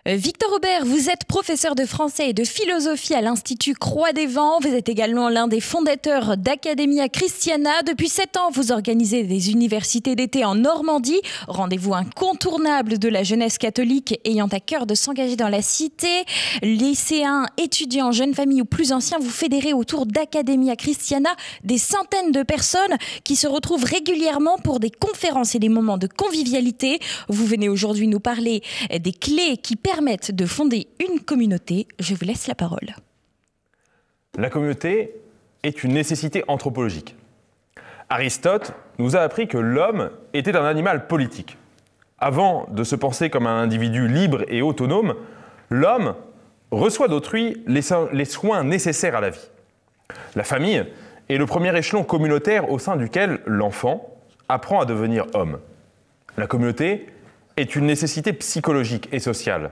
Victor Aubert, vous êtes professeur de français et de philosophie à l'Institut Croix des Vents. Vous êtes également l'un des fondateurs d'Academia Christiana. Depuis 7 ans, vous organisez des universités d'été en Normandie. Rendez-vous incontournable de la jeunesse catholique ayant à cœur de s'engager dans la cité. Lycéens, étudiants, jeunes familles ou plus anciens, vous fédérez autour d'Academia Christiana des centaines de personnes qui se retrouvent régulièrement pour des conférences et des moments de convivialité. Vous venez aujourd'hui nous parler des clés qui permettent de fonder une communauté. Je vous laisse la parole. La communauté est une nécessité anthropologique. Aristote nous a appris que l'homme était un animal politique. Avant de se penser comme un individu libre et autonome, l'homme reçoit d'autrui les soins nécessaires à la vie. La famille est le premier échelon communautaire au sein duquel l'enfant apprend à devenir homme. La communauté est une nécessité psychologique et sociale.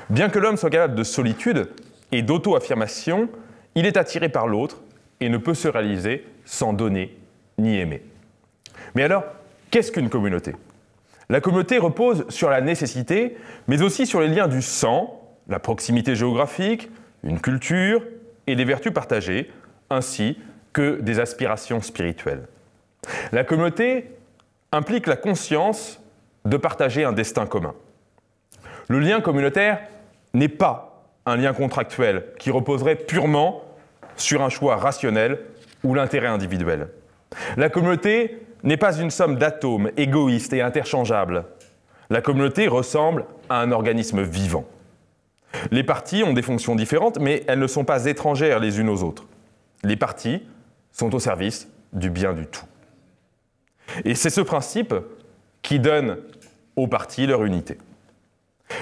Bien que l'homme soit capable de solitude et d'auto-affirmation, il est attiré par l'autre et ne peut se réaliser sans donner ni aimer. Mais alors, qu'est-ce qu'une communauté ? La communauté repose sur la nécessité, mais aussi sur les liens du sang, la proximité géographique, une culture et des vertus partagées, ainsi que des aspirations spirituelles. La communauté implique la conscience de partager un destin commun. Le lien communautaire n'est pas un lien contractuel qui reposerait purement sur un choix rationnel ou l'intérêt individuel. La communauté n'est pas une somme d'atomes égoïstes et interchangeables. La communauté ressemble à un organisme vivant. Les parties ont des fonctions différentes, mais elles ne sont pas étrangères les unes aux autres. Les parties sont au service du bien du tout. Et c'est ce principe qui donne aux parties leur unité.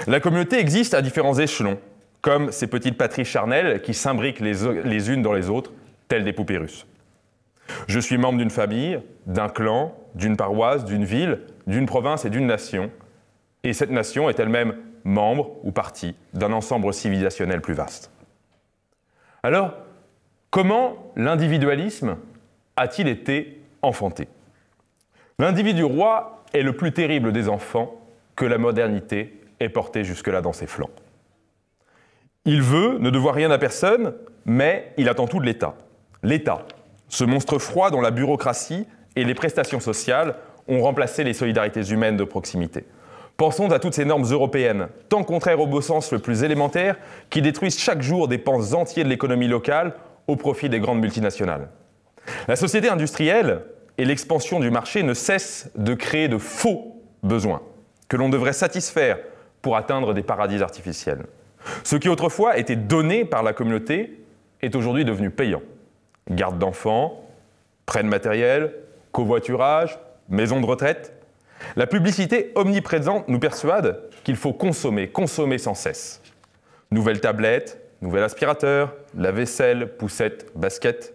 La communauté existe à différents échelons, comme ces petites patries charnelles qui s'imbriquent les unes dans les autres, telles des poupées russes. Je suis membre d'une famille, d'un clan, d'une paroisse, d'une ville, d'une province et d'une nation, et cette nation est elle-même membre ou partie d'un ensemble civilisationnel plus vaste. Alors, comment l'individualisme a-t-il été enfanté ? L'individu roi est le plus terrible des enfants que la modernité ait porté jusque-là dans ses flancs. Il veut ne devoir rien à personne, mais il attend tout de l'État. L'État, ce monstre froid dont la bureaucratie et les prestations sociales ont remplacé les solidarités humaines de proximité. Pensons à toutes ces normes européennes, tant contraires au beau sens le plus élémentaire, qui détruisent chaque jour des pans entiers de l'économie locale au profit des grandes multinationales. La société industrielle et l'expansion du marché ne cessent de créer de faux besoins que l'on devrait satisfaire pour atteindre des paradis artificiels. Ce qui autrefois était donné par la communauté est aujourd'hui devenu payant. Garde d'enfants, prêt de matériel, covoiturage, maison de retraite. La publicité omniprésente nous persuade qu'il faut consommer, consommer sans cesse. Nouvelles tablettes, nouvel aspirateur, lave-vaisselle, poussette, basket,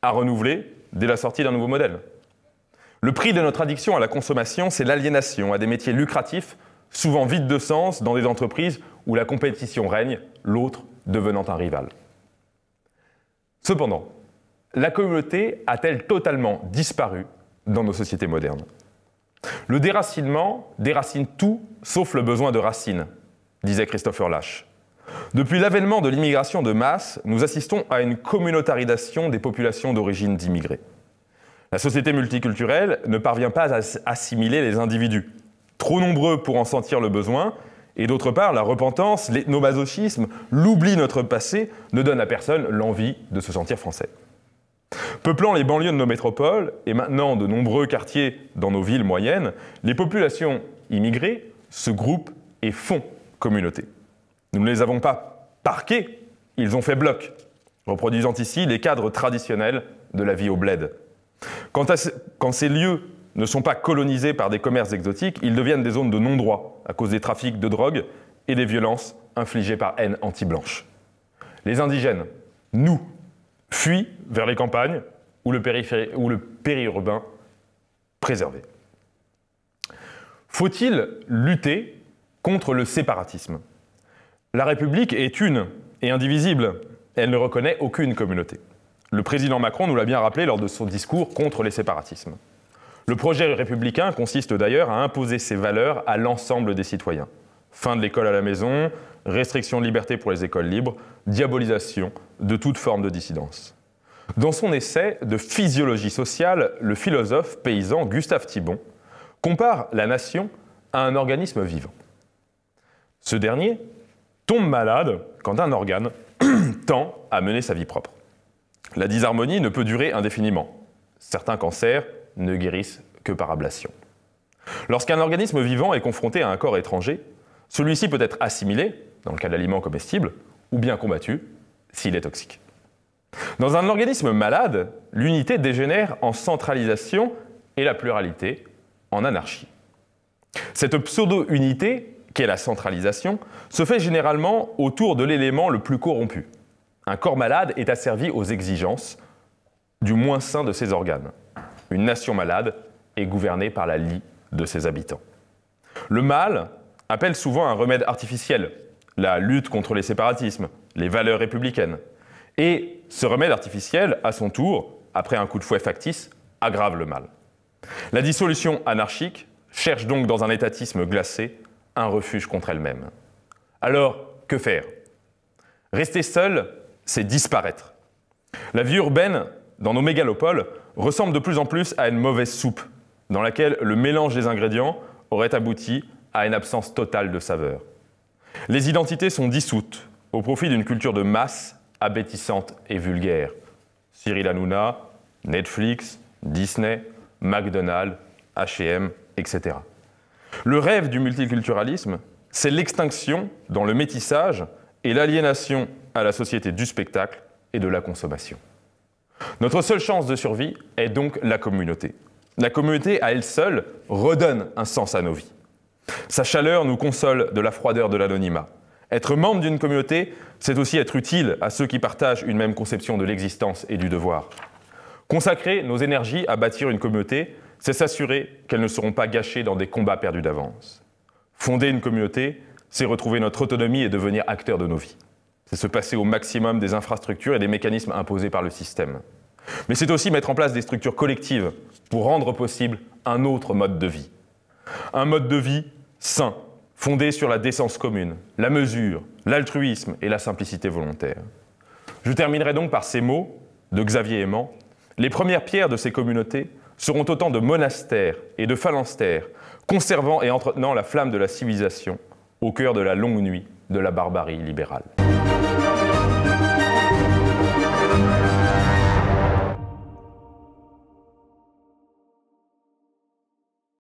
à renouveler dès la sortie d'un nouveau modèle. Le prix de notre addiction à la consommation, c'est l'aliénation à des métiers lucratifs, souvent vides de sens dans des entreprises où la compétition règne, l'autre devenant un rival. Cependant, la communauté a-t-elle totalement disparu dans nos sociétés modernes ? Le déracinement déracine tout sauf le besoin de racines, disait Christopher Lasch. Depuis l'avènement de l'immigration de masse, nous assistons à une communautarisation des populations d'origine d'immigrés. La société multiculturelle ne parvient pas à assimiler les individus, trop nombreux pour en sentir le besoin, et d'autre part, la repentance, l'ethnomasochisme, l'oubli de notre passé ne donne à personne l'envie de se sentir français. Peuplant les banlieues de nos métropoles, et maintenant de nombreux quartiers dans nos villes moyennes, les populations immigrées se groupent et font communauté. Nous ne les avons pas parqués, ils ont fait bloc, reproduisant ici les cadres traditionnels de la vie au bled. Quand ces lieux ne sont pas colonisés par des commerces exotiques, ils deviennent des zones de non-droit à cause des trafics de drogue et des violences infligées par haine anti-blanche. Les indigènes, nous, fuient vers les campagnes ou le périurbain préservé. Faut-il lutter contre le séparatisme ? La République est une et indivisible. Elle ne reconnaît aucune communauté. Le président Macron nous l'a bien rappelé lors de son discours contre les séparatismes. Le projet républicain consiste d'ailleurs à imposer ses valeurs à l'ensemble des citoyens. Fin de l'école à la maison, restriction de liberté pour les écoles libres, diabolisation de toute forme de dissidence. Dans son essai de physiologie sociale, le philosophe paysan Gustave Thibon compare la nation à un organisme vivant. Ce dernier tombe malade quand un organe tend à mener sa vie propre. La disharmonie ne peut durer indéfiniment. Certains cancers ne guérissent que par ablation. Lorsqu'un organisme vivant est confronté à un corps étranger, celui-ci peut être assimilé, dans le cas d'aliments comestibles, ou bien combattu, s'il est toxique. Dans un organisme malade, l'unité dégénère en centralisation et la pluralité en anarchie. Cette pseudo-unité, qu'est la centralisation, se fait généralement autour de l'élément le plus corrompu. Un corps malade est asservi aux exigences du moins sain de ses organes. Une nation malade est gouvernée par la lie de ses habitants. Le mal appelle souvent un remède artificiel, la lutte contre les séparatismes, les valeurs républicaines. Et ce remède artificiel, à son tour, après un coup de fouet factice, aggrave le mal. La dissolution anarchique cherche donc dans un étatisme glacé un refuge contre elle-même. Alors, que faire? Rester seul, c'est disparaître. La vie urbaine, dans nos mégalopoles, ressemble de plus en plus à une mauvaise soupe, dans laquelle le mélange des ingrédients aurait abouti à une absence totale de saveur. Les identités sont dissoutes au profit d'une culture de masse abétissante et vulgaire. Cyril Hanouna, Netflix, Disney, McDonald's, H&M, etc. Le rêve du multiculturalisme, c'est l'extinction dans le métissage et l'aliénation à la société du spectacle et de la consommation. Notre seule chance de survie est donc la communauté. La communauté, à elle seule, redonne un sens à nos vies. Sa chaleur nous console de la froideur de l'anonymat. Être membre d'une communauté, c'est aussi être utile à ceux qui partagent une même conception de l'existence et du devoir. Consacrer nos énergies à bâtir une communauté, c'est s'assurer qu'elles ne seront pas gâchées dans des combats perdus d'avance. Fonder une communauté, c'est retrouver notre autonomie et devenir acteur de nos vies. C'est se passer au maximum des infrastructures et des mécanismes imposés par le système. Mais c'est aussi mettre en place des structures collectives pour rendre possible un autre mode de vie. Un mode de vie sain, fondé sur la décence commune, la mesure, l'altruisme et la simplicité volontaire. Je terminerai donc par ces mots de Xavier Aimant. Les premières pierres de ces communautés seront autant de monastères et de phalanstères, conservant et entretenant la flamme de la civilisation au cœur de la longue nuit de la barbarie libérale.